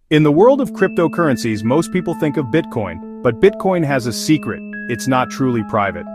In the world of cryptocurrencies, most people think of Bitcoin, but Bitcoin has a secret: it's not truly private.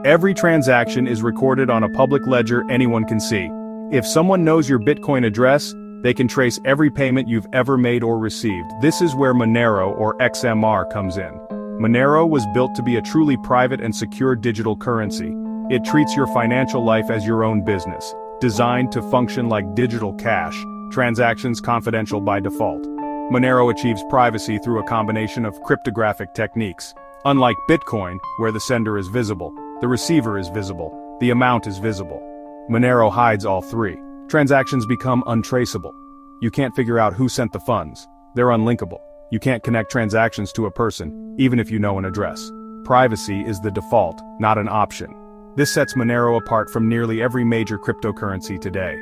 Every transaction is recorded on a public ledger anyone can see. If someone knows your Bitcoin address, they can trace every payment you've ever made or received. This is where Monero or XMR comes in. Monero was built to be a truly private and secure digital currency. It treats your financial life as your own business, designed to function like digital cash, transactions confidential by default. Monero achieves privacy through a combination of cryptographic techniques. Unlike Bitcoin, where the sender is visible, the receiver is visible, the amount is visible. Monero hides all three. Transactions become untraceable. You can't figure out who sent the funds. They're unlinkable. You can't connect transactions to a person, even if you know an address. Privacy is the default, not an option. This sets Monero apart from nearly every major cryptocurrency today.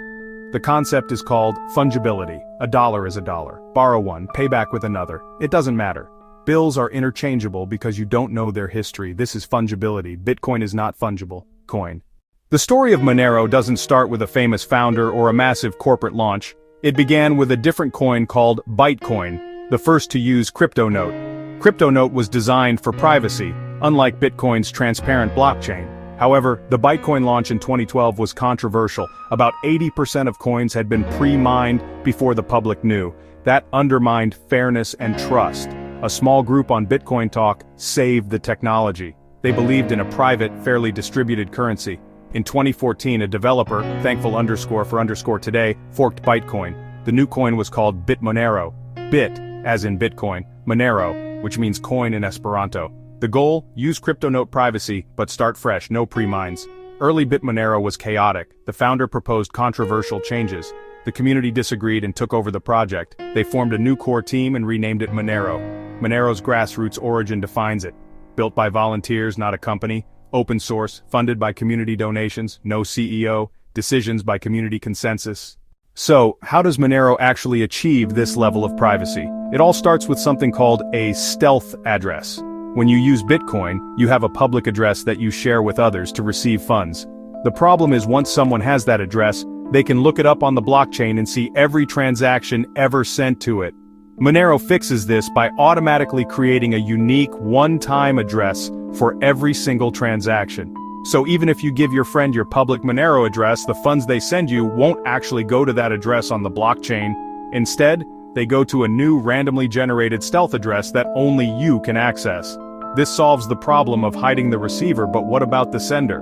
The concept is called fungibility. A dollar is a dollar. Borrow one, pay back with another. It doesn't matter. Bills are interchangeable because you don't know their history. This is fungibility. Bitcoin is not fungible. Coin. The story of Monero doesn't start with a famous founder or a massive corporate launch. It began with a different coin called Bytecoin, the first to use CryptoNote. CryptoNote was designed for privacy, unlike Bitcoin's transparent blockchain. However, the Bytecoin launch in 2012 was controversial. About 80% of coins had been pre-mined before the public knew. That undermined fairness and trust. A small group on Bitcoin Talk saved the technology. They believed in a private, fairly distributed currency. In 2014, a developer, thankful_for_today, forked Bytecoin. The new coin was called BitMonero. Bit, as in Bitcoin, Monero, which means coin in Esperanto. The goal: use CryptoNote privacy, but start fresh, no pre-mines. Early BitMonero was chaotic. The founder proposed controversial changes. The community disagreed and took over the project. They formed a new core team and renamed it Monero. Monero's grassroots origin defines it. Built by volunteers, not a company. Open source, funded by community donations, no CEO, decisions by community consensus. So, how does Monero actually achieve this level of privacy? It all starts with something called a stealth address. When you use Bitcoin, you have a public address that you share with others to receive funds. The problem is, once someone has that address, they can look it up on the blockchain and see every transaction ever sent to it. Monero fixes this by automatically creating a unique one-time address for every single transaction. So even if you give your friend your public Monero address, the funds they send you won't actually go to that address on the blockchain. Instead, they go to a new randomly generated stealth address that only you can access. This solves the problem of hiding the receiver, but what about the sender?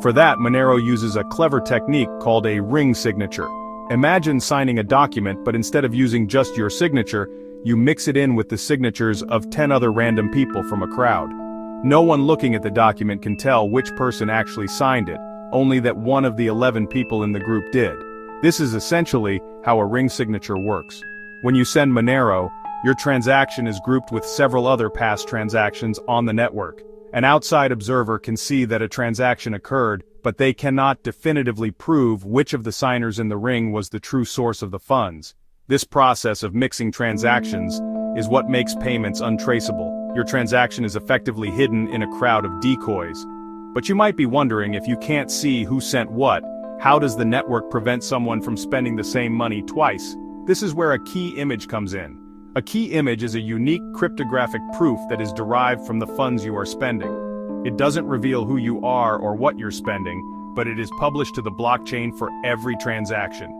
For that, Monero uses a clever technique called a ring signature. Imagine signing a document, but instead of using just your signature, you mix it in with the signatures of 10 other random people from a crowd. No one looking at the document can tell which person actually signed it, only that one of the 11 people in the group did. This is essentially how a ring signature works. When you send Monero, your transaction is grouped with several other past transactions on the network. An outside observer can see that a transaction occurred, but they cannot definitively prove which of the signers in the ring was the true source of the funds. This process of mixing transactions is what makes payments untraceable. Your transaction is effectively hidden in a crowd of decoys. But you might be wondering, if you can't see who sent what, how does the network prevent someone from spending the same money twice? This is where a key image comes in. A key image is a unique cryptographic proof that is derived from the funds you are spending. It doesn't reveal who you are or what you're spending, but it is published to the blockchain for every transaction.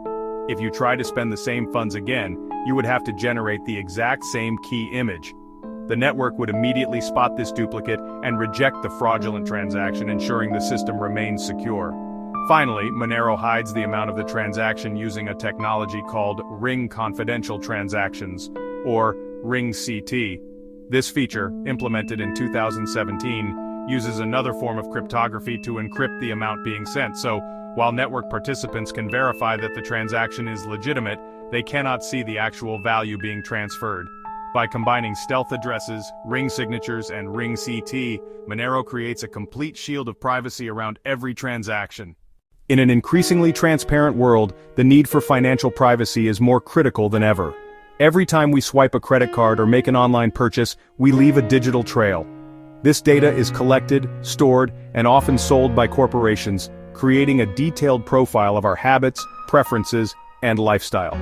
If you try to spend the same funds again, you would have to generate the exact same key image. The network would immediately spot this duplicate and reject the fraudulent transaction, ensuring the system remains secure. Finally, Monero hides the amount of the transaction using a technology called ring confidential transactions, or ring CT. This feature, implemented in 2017, uses another form of cryptography to encrypt the amount being sent. So, while network participants can verify that the transaction is legitimate, they cannot see the actual value being transferred. By combining stealth addresses, ring signatures, and ring CT, Monero creates a complete shield of privacy around every transaction. In an increasingly transparent world, the need for financial privacy is more critical than ever. Every time we swipe a credit card or make an online purchase, we leave a digital trail. This data is collected, stored, and often sold by corporations, creating a detailed profile of our habits, preferences, and lifestyle.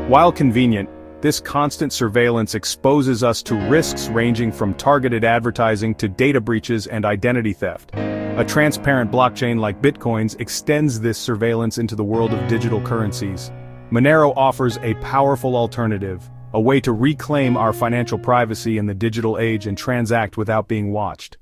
While convenient, This constant surveillance exposes us to risks ranging from targeted advertising to data breaches and identity theft. A transparent blockchain like Bitcoin's extends this surveillance into the world of digital currencies. Monero offers a powerful alternative, a way to reclaim our financial privacy in the digital age and transact without being watched.